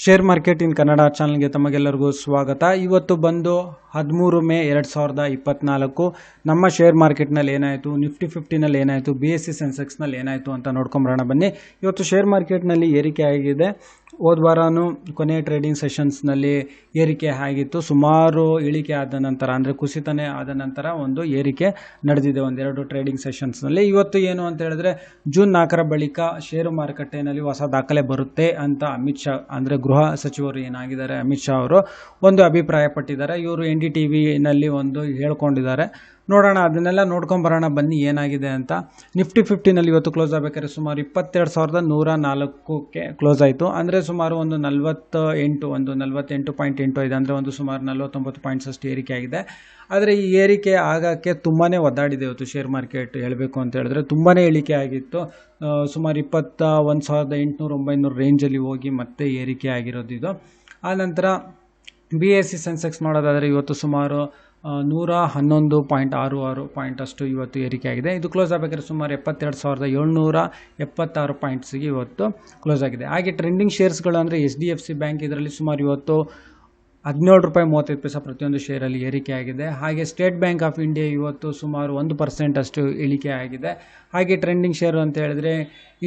Share market in Kannada ಚಾನಲ್ಗೆ ತಮಗೆಲ್ಲರಿಗೂ ಸ್ವಾಗತ. ಇವತ್ತು ಬಂದು 13 ಮೇ 2024 ನಮ್ಮ ಶೇರ್ ಮಾರ್ಕೆಟ್ನಲ್ಲಿ ಏನಾಯಿತು, ನಿಫ್ಟಿ 50ನಲ್ಲಿ ಏನಾಯಿತು, BSE ಸೆನ್ಸೆಕ್ಸ್ನಲ್ಲಿ ಏನಾಯಿತು ಅಂತ ನೋಡ್ಕೊಂಬರೋಣ ಬನ್ನಿ. ಇವತ್ತು ಶೇರ್ ಮಾರ್ಕೆಟ್ನಲ್ಲಿ ಏರಿಕೆ ಆಗಿದೆ. ಹೋದ ವಾರನೂ ಕೊನೆಯ ಟ್ರೇಡಿಂಗ್ ಸೆಷನ್ಸ್ನಲ್ಲಿ ಏರಿಕೆ ಆಗಿತ್ತು. ಸುಮಾರು ಇಳಿಕೆ ಆದ ನಂತರ ಅಂದರೆ ಕುಸಿತನೇ ಆದ ನಂತರ ಒಂದು ಏರಿಕೆ ನಡೆದಿದೆ ಒಂದೆರಡು ಟ್ರೇಡಿಂಗ್ ಸೆಷನ್ಸ್ನಲ್ಲಿ. ಇವತ್ತು ಏನು ಅಂತ ಹೇಳಿದ್ರೆ ಜೂನ್ 4 ಬಳಿಕ ಷೇರು ಮಾರುಕಟ್ಟೆಯಲ್ಲಿ ಹೊಸ ದಾಖಲೆ ಬರುತ್ತೆ ಅಂತ ಅಮಿತ್ ಶಾ ಅಂದರೆ ಗೃಹ ಸಚಿವರು ಏನಾಗಿದ್ದಾರೆ ಅಮಿತ್ ಶಾ ಅವರು ಒಂದು ಅಭಿಪ್ರಾಯ ಪಟ್ಟಿದ್ದಾರೆ. ಇವರು NDTVನಲ್ಲಿ ಒಂದು ಹೇಳ್ಕೊಂಡಿದ್ದಾರೆ. ನೋಡೋಣ, ಅದನ್ನೆಲ್ಲ ನೋಡ್ಕೊಂಬರೋಣ ಬನ್ನಿ ಏನಾಗಿದೆ ಅಂತ. ನಿಫ್ಟಿ 50ನಲ್ಲಿ ಇವತ್ತು ಕ್ಲೋಸ್ ಆಗಬೇಕಾದ್ರೆ ಸುಮಾರು 22,104ಕ್ಕೆ ಕ್ಲೋಸ್ ಆಯಿತು. ಅಂದರೆ ಸುಮಾರು ಒಂದು 48.85 ಅಂದರೆ ಒಂದು ಸುಮಾರು 49 ಪಾಯಿಂಟ್ಸ್ ಅಷ್ಟು ಏರಿಕೆ ಆಗಿದೆ. ಆದರೆ ಈ ಏರಿಕೆ ಆಗೋಕ್ಕೆ ತುಂಬಾ ಒದ್ದಾಡಿದೆ ಇವತ್ತು ಶೇರ್ ಮಾರ್ಕೆಟ್. ಹೇಳಬೇಕು ಅಂತ ಹೇಳಿದ್ರೆ ತುಂಬಾ ಇಳಿಕೆ ಆಗಿತ್ತು. ಸುಮಾರು 21,800-900 ರೇಂಜಲ್ಲಿ ಹೋಗಿ ಮತ್ತೆ ಏರಿಕೆ ಆಗಿರೋದು ಇದು. ಆನಂತರ BSE ಸೆನ್ಸೆಕ್ಸ್ ನೋಡೋದಾದರೆ ಇವತ್ತು ಸುಮಾರು 111.66 ಪಾಯಿಂಟ್ ಅಷ್ಟು ಇವತ್ತು ಏರಿಕೆ ಆಗಿದೆ. ಇದು ಕ್ಲೋಸ್ ಆಗಬೇಕಾದ್ರೆ ಸುಮಾರು 72,776 ಪಾಯಿಂಟ್ಸ್ಗೆ ಇವತ್ತು ಕ್ಲೋಸ್ ಆಗಿದೆ. ಹಾಗೆ ಟ್ರೆಂಡಿಂಗ್ ಶೇರ್ಸ್ಗಳು ಅಂದರೆ HDFC ಬ್ಯಾಂಕ್, ಇದರಲ್ಲಿ ಸುಮಾರು ಇವತ್ತು 17 ರೂಪಾಯಿ 35 ಪೈಸೆ ಪ್ರತಿಯೊಂದು ಶೇರಲ್ಲಿ ಏರಿಕೆ ಆಗಿದೆ. ಹಾಗೆ ಸ್ಟೇಟ್ ಬ್ಯಾಂಕ್ ಆಫ್ ಇಂಡಿಯಾ ಇವತ್ತು ಸುಮಾರು 1% ಅಷ್ಟು ಇಳಿಕೆ ಆಗಿದೆ. ಹಾಗೆ ಟ್ರೆಂಡಿಂಗ್ ಶೇರು ಅಂತ ಹೇಳಿದ್ರೆ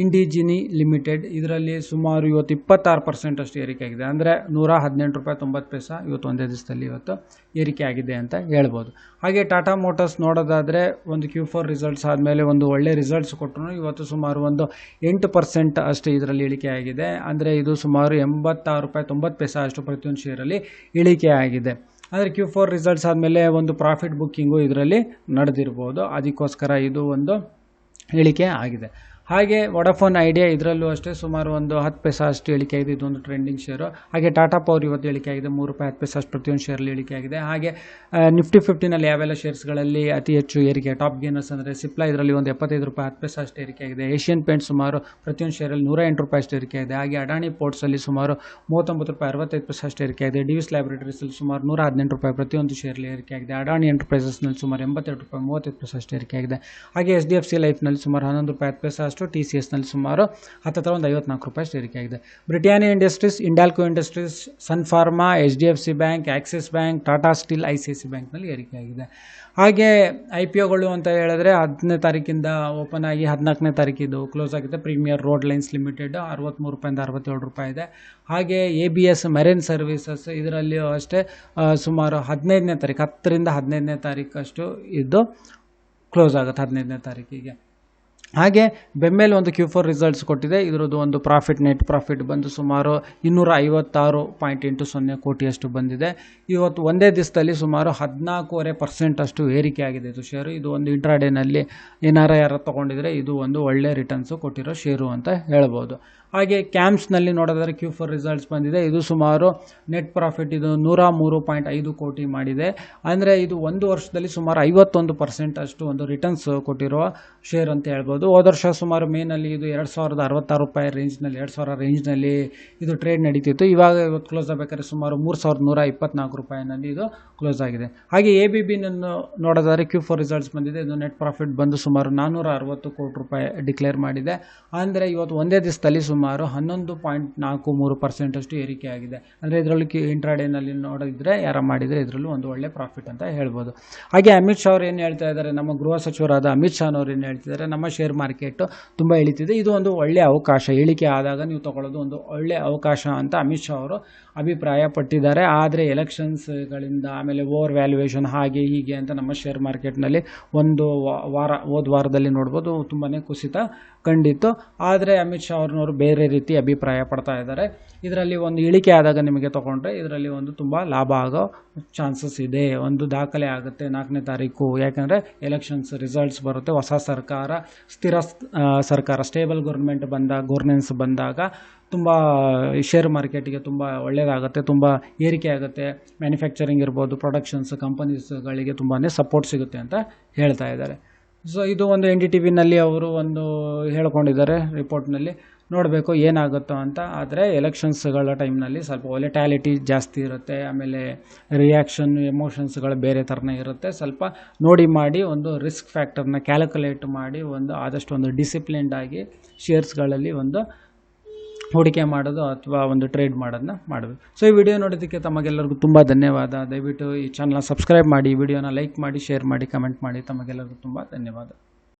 ಇಂಡಿಜಿನಿ ಲಿಮಿಟೆಡ್, ಇದರಲ್ಲಿ ಸುಮಾರು ಇವತ್ತು 26% ಅಷ್ಟು ಏರಿಕೆ ಆಗಿದೆ. ಅಂದರೆ 118 ರೂಪಾಯಿ 90 ಪೈಸೆ ಇವತ್ತು ಒಂದೇ ದಿವಸದಲ್ಲಿ ಇವತ್ತು ಏರಿಕೆ ಆಗಿದೆ ಅಂತ ಹೇಳ್ಬೋದು. ಹಾಗೆ ಟಾಟಾ ಮೋಟರ್ಸ್ ನೋಡೋದಾದರೆ ಒಂದು Q4 ರಿಸಲ್ಟ್ಸ್ ಆದಮೇಲೆ ಒಂದು ಒಳ್ಳೆ ರಿಸಲ್ಟ್ಸ್ ಕೊಟ್ಟರು. ಇವತ್ತು ಸುಮಾರು ಒಂದು 8% ಅಷ್ಟು ಇದರಲ್ಲಿ ಇಳಿಕೆ ಆಗಿದೆ. ಅಂದರೆ ಇದು ಸುಮಾರು 86 ರೂಪಾಯಿ 90 ಪೈಸೆ ಅಷ್ಟು ಪ್ರತಿಯೊಂದು ಶೇರಲ್ಲಿ ಇಳಿಕೆ ಆಗಿದೆ. ಅಂದರೆ Q4 ರಿಸಲ್ಟ್ಸ್ ಆದಮೇಲೆ ಒಂದು ಪ್ರಾಫಿಟ್ ಬುಕ್ಕಿಂಗು ಇದರಲ್ಲಿ ನಡೆದಿರ್ಬೋದು, ಅದಕ್ಕೋಸ್ಕರ ಇದು ಒಂದು ಇಳಿಕೆ ಆಗಿದೆ. ಹಾಗೆ ವೊಡಾಫೋನ್ ಐಡಿಯಾ, ಇದರಲ್ಲೂ ಅಷ್ಟೇ ಸುಮಾರು ಒಂದು 10 ಪೈಸೆ ಅಷ್ಟು ಇಳಿಕೆ ಆಗಿದೆ. ಇದೊಂದು ಟ್ರೆಂಡಿಂಗ್ ಶೇರು. ಹಾಗೆ ಟಾಟಾ ಪವರ್ ಇವತ್ತು ಇಳಿಕೆ ಆಗಿದೆ, 3 ರೂಪಾಯಿ 10 ಪೈಸೆ ಅಷ್ಟು ಪ್ರತಿಯೊಂದು ಶೇರಲ್ಲಿ ಇಳಿಕೆ ಆಗಿದೆ. ಹಾಗೆ ನಿಫ್ಟಿ 50ನಲ್ಲಿ ಯಾವೆಲ್ಲ ಶೇರ್ಸ್ಗಳಲ್ಲಿ ಅತಿ ಹೆಚ್ಚು ಏರಿಕೆ, ಟಾಪ್ ಗೇನರ್ಸ್ ಅಂದರೆ ಸಿಪ್ಲಾ, ಇದರಲ್ಲಿ ಒಂದು 75 ರೂಪಾಯಿ 10 ಪೈಸೆ ಅಷ್ಟು ಏರಿಕೆ ಆಗಿದೆ. ಏಷ್ಯನ್ ಪೇಂಟ್ ಸುಮಾರು ಪ್ರತಿಯೊಂದು ಶೇರಲ್ಲಿ 108 ರೂಪಾಯಿ ಅಷ್ಟು ಏರಿಕೆ ಆಗಿದೆ. ಹಾಗೆ ಅಡಾನಿ ಪೋರ್ಟ್ಸಲ್ಲಿ ಸುಮಾರು 39 ರೂಪಾಯಿ 65 ಪೈಸೆ ಅಷ್ಟು ಏರಿಕೆ ಆಗಿದೆ. ಡಿವಿಸ್ ಲ್ಯಾಬೊರೇಟರೀಸಲ್ಲಿ ಸುಮಾರು 118 ರೂಪಾಯಿ ಪ್ರತಿಯೊಂದು ಶೇರಲ್ಲಿ ಏರಿಕೆ ಆಗಿದೆ. ಅಡಾನಿ ಎಂಟರ್ಪ್ರೈಸಸ್ನಲ್ಲಿ ಸುಮಾರು 82 ರೂಪಾಯಿ 35 ಪೈಸೆ ಅಷ್ಟು ಏರಿಕೆ ಆಗಿದೆ. ಹಾಗೆ HDFC ಲೈಫ್ನಲ್ಲಿ ಸುಮಾರು 11 ರೂಪಾಯಿ 10 ಪೈಸೆ ಅಷ್ಟು, TCSನಲ್ಲಿ ಸುಮಾರು ಹತ್ತಿರ ಒಂದು 54 ರೂಪಾಯಿ ಅಷ್ಟು ಏರಿಕೆ ಆಗಿದೆ. Britannia Industries, Hindalco Industries, Sun Pharma, HDFC bank, Axis bank, Tata steel, ICICI ಬ್ಯಾಂಕ್ನಲ್ಲಿ ಏರಿಕೆ ಆಗಿದೆ. ಹಾಗೆ IPOಗಳು ಅಂತ ಹೇಳಿದ್ರೆ 10ನೇ ತಾರೀಕಿಂದ ಓಪನ್ ಆಗಿ 14ನೇ ತಾರೀಕಿದು ಕ್ಲೋಸ್ ಆಗಿದೆ. ಪ್ರೀಮಿಯರ್ ರೋಡ್ ಲೈನ್ಸ್ ಲಿಮಿಟೆಡ್ 63 ರೂಪಾಯಿಂದ 67 ರೂಪಾಯಿ ಇದೆ. ಹಾಗೆ ABS ಮೆರೈನ್ ಸರ್ವಿಸಸ್, ಇದರಲ್ಲಿಯೂ ಅಷ್ಟೇ ಸುಮಾರು 15ನೇ ತಾರೀಕು 10ರಿಂದ 15ನೇ ತಾರೀಕಷ್ಟು ಇದು ಕ್ಲೋಸ್ ಆಗುತ್ತೆ, 15ನೇ ತಾರೀಕಿಗೆ. ಹಾಗೆ ಬೆಮ್ಮೆಲ್ ಒಂದು Q4 ರಿಸಲ್ಟ್ಸ್ ಕೊಟ್ಟಿದೆ. ಇದರದ್ದು ಒಂದು ನೆಟ್ ಪ್ರಾಫಿಟ್ ಬಂದು ಸುಮಾರು 256.80 ಕೋಟಿಯಷ್ಟು ಬಂದಿದೆ. ಇವತ್ತು ಒಂದೇ ದಿವಸದಲ್ಲಿ ಸುಮಾರು 14.5% ಅಷ್ಟು ಏರಿಕೆ ಆಗಿದೆ ಇದು ಶೇರು. ಇದು ಒಂದು ಇಂಟ್ರಾಡೇನಲ್ಲಿ ಯಾರು ತೊಗೊಂಡಿದ್ರೆ ಇದು ಒಂದು ಒಳ್ಳೆ ರಿಟರ್ನ್ಸು ಕೊಟ್ಟಿರೋ ಶೇರು ಅಂತ ಹೇಳ್ಬೋದು. ಹಾಗೆ ಕ್ಯಾಮ್ಸ್ನಲ್ಲಿ ನೋಡೋದಾದ್ರೆ Q4 ರಿಸಲ್ಟ್ಸ್ ಬಂದಿದೆ. ಇದು ಸುಮಾರು ನೆಟ್ ಪ್ರಾಫಿಟ್ ಇದು 103.5 ಕೋಟಿ ಮಾಡಿದೆ. ಅಂದರೆ ಇದು ಒಂದು ವರ್ಷದಲ್ಲಿ ಸುಮಾರು 51% ಅಷ್ಟು ಒಂದು ರಿಟರ್ನ್ಸ್ ಕೊಟ್ಟಿರುವ ಶೇರ್ ಅಂತ ಹೇಳ್ಬೋದು. ಹೋದ ವರ್ಷ ಸುಮಾರು ಮೇನಲ್ಲಿ ಇದು 2,066 ರೂಪಾಯಿ ರೇಂಜ್ನಲ್ಲಿ 2,000 ರೇಂಜ್ನಲ್ಲಿ ಇದು ಟ್ರೇಡ್ ನಡೀತಿತ್ತು. ಇವತ್ತು ಕ್ಲೋಸ್ ಆಗಬೇಕಾದ್ರೆ ಸುಮಾರು 3,124 ರೂಪಾಯಿನಲ್ಲಿ ಇದು ಕ್ಲೋಸ್ ಆಗಿದೆ. ಹಾಗೆ ABBನನ್ನು ನೋಡೋದಾದ್ರೆ Q4 ರಿಸಲ್ಟ್ಸ್ ಬಂದಿದೆ. ಇದು ನೆಟ್ ಪ್ರಾಫಿಟ್ ಬಂದು ಸುಮಾರು 460 ಕೋಟಿ ರೂಪಾಯಿ ಡಿಕ್ಲೇರ್ ಮಾಡಿದೆ. ಅಂದರೆ ಇವತ್ತು ಒಂದೇ ದಿವಸದಲ್ಲಿ ಸುಮಾರು 11.43% ಅಷ್ಟು ಏರಿಕೆ ಆಗಿದೆ. ಅಂದರೆ ಇದರಲ್ಲಿ ಇಂಟ್ರಾಡೇನಲ್ಲಿ ನೋಡಿದ್ರೆ ಮಾಡಿದರೆ ಇದರಲ್ಲೂ ಒಂದು ಒಳ್ಳೆ ಪ್ರಾಫಿಟ್ ಅಂತ ಹೇಳ್ಬೋದು. ಹಾಗೆ ಅಮಿತ್ ಶಾ ಅವರು ಏನು ಹೇಳ್ತಾ ಇದ್ದಾರೆ, ನಮ್ಮ ಗೃಹ ಸಚಿವರಾದ ಅಮಿತ್ ಶಾ ಅವರು ಏನು ಹೇಳ್ತಿದ್ದಾರೆ, ನಮ್ಮ ಶೇರ್ ಮಾರ್ಕೆಟು ತುಂಬ ಇಳಿತಿದೆ, ಇದು ಒಂದು ಒಳ್ಳೆಯ ಅವಕಾಶ, ಇಳಿಕೆ ಆದಾಗ ನೀವು ತಗೊಳ್ಳೋದು ಒಂದು ಒಳ್ಳೆಯ ಅವಕಾಶ ಅಂತ ಅಮಿತ್ ಶಾ ಅವರು ಅಭಿಪ್ರಾಯ ಪಟ್ಟಿದ್ದಾರೆ. ಆದರೆ ಎಲೆಕ್ಷನ್ಸ್ಗಳಿಂದ ಆಮೇಲೆ ಓವರ್ ವ್ಯಾಲ್ಯೂಯೇಷನ್ ಹಾಗೆ ಹೀಗೆ ಅಂತ ನಮ್ಮ ಶೇರ್ ಮಾರ್ಕೆಟ್ನಲ್ಲಿ ಒಂದು ಹೋದ ವಾರದಲ್ಲಿ ನೋಡ್ಬೋದು ತುಂಬಾ ಕುಸಿತ ಕಂಡಿತ್ತು. ಆದರೆ ಅಮಿತ್ ಶಾ ಅವ್ರನ್ನವರು ಬೇರೆ ರೀತಿ ಅಭಿಪ್ರಾಯ ಪಡ್ತಾ ಇದ್ದಾರೆ. ಇದರಲ್ಲಿ ಒಂದು ಇಳಿಕೆ ಆದಾಗ ನಿಮಗೆ ತೊಗೊಂಡ್ರೆ ಇದರಲ್ಲಿ ಒಂದು ತುಂಬ ಲಾಭ ಆಗೋ ಚಾನ್ಸಸ್ ಇದೆ, ಒಂದು ದಾಖಲೆ ಆಗುತ್ತೆ 4ನೇ ತಾರೀಕು. ಯಾಕಂದರೆ ಎಲೆಕ್ಷನ್ಸ್ ರಿಸಲ್ಟ್ಸ್ ಬರುತ್ತೆ, ಹೊಸ ಸರ್ಕಾರ, ಸ್ಥಿರ ಸರ್ಕಾರ, ಸ್ಟೇಬಲ್ ಗವರ್ನೆನ್ಸ್ ಬಂದಾಗ ತುಂಬ ಶೇರ್ ಮಾರ್ಕೆಟಿಗೆ ತುಂಬ ಒಳ್ಳೆಯದಾಗುತ್ತೆ, ತುಂಬ ಏರಿಕೆ ಆಗುತ್ತೆ. ಮ್ಯಾನುಫ್ಯಾಕ್ಚರಿಂಗ್ ಇರ್ಬೋದು, ಪ್ರೊಡಕ್ಷನ್ಸ್ ಕಂಪನೀಸ್ಗಳಿಗೆ ತುಂಬಾ ಸಪೋರ್ಟ್ ಸಿಗುತ್ತೆ ಅಂತ ಹೇಳ್ತಾ ಇದ್ದಾರೆ. ಸೊ ಇದು ಒಂದು NDTVನಲ್ಲಿ ಅವರು ಒಂದು ಹೇಳ್ಕೊಂಡಿದ್ದಾರೆ ರಿಪೋರ್ಟ್ನಲ್ಲಿ. ನೋಡಬೇಕು ಏನಾಗುತ್ತೋ ಅಂತ. ಆದರೆ ಎಲೆಕ್ಷನ್ಸ್ಗಳ ಟೈಮ್ನಲ್ಲಿ ಸ್ವಲ್ಪ ವೊಲೆಟಾಲಿಟಿ ಜಾಸ್ತಿ ಇರುತ್ತೆ, ಆಮೇಲೆ ರಿಯಾಕ್ಷನ್ ಎಮೋಷನ್ಸ್ಗಳು ಬೇರೆ ಥರನೇ ಇರುತ್ತೆ. ಸ್ವಲ್ಪ ನೋಡಿ ಮಾಡಿ ಒಂದು ರಿಸ್ಕ್ ಫ್ಯಾಕ್ಟರ್ನ ಕ್ಯಾಲ್ಕುಲೇಟ್ ಮಾಡಿ ಒಂದು ಆದಷ್ಟು ಒಂದು ಡಿಸಿಪ್ಲಿನ್ಡ್ ಆಗಿ ಶೇರ್ಸ್ಗಳಲ್ಲಿ ಒಂದು ಹೂಡಿಕೆ ಮಾಡೋದು ಅಥವಾ ಒಂದು ಟ್ರೇಡ್ ಮಾಡೋದನ್ನ ಮಾಡಬೇಕು. ಸೊ ಈ ವಿಡಿಯೋ ನೋಡೋದಕ್ಕೆ ತಮಗೆಲ್ಲರಿಗೂ ತುಂಬ ಧನ್ಯವಾದ. ದಯವಿಟ್ಟು ಈ ಚಾನಲ್ನ ಸಬ್ಸ್ಕ್ರೈಬ್ ಮಾಡಿ, ಈ ವಿಡಿಯೋನ ಲೈಕ್ ಮಾಡಿ, ಶೇರ್ ಮಾಡಿ, ಕಮೆಂಟ್ ಮಾಡಿ. ತಮಗೆಲ್ಲರಿಗೂ ತುಂಬ ಧನ್ಯವಾದ.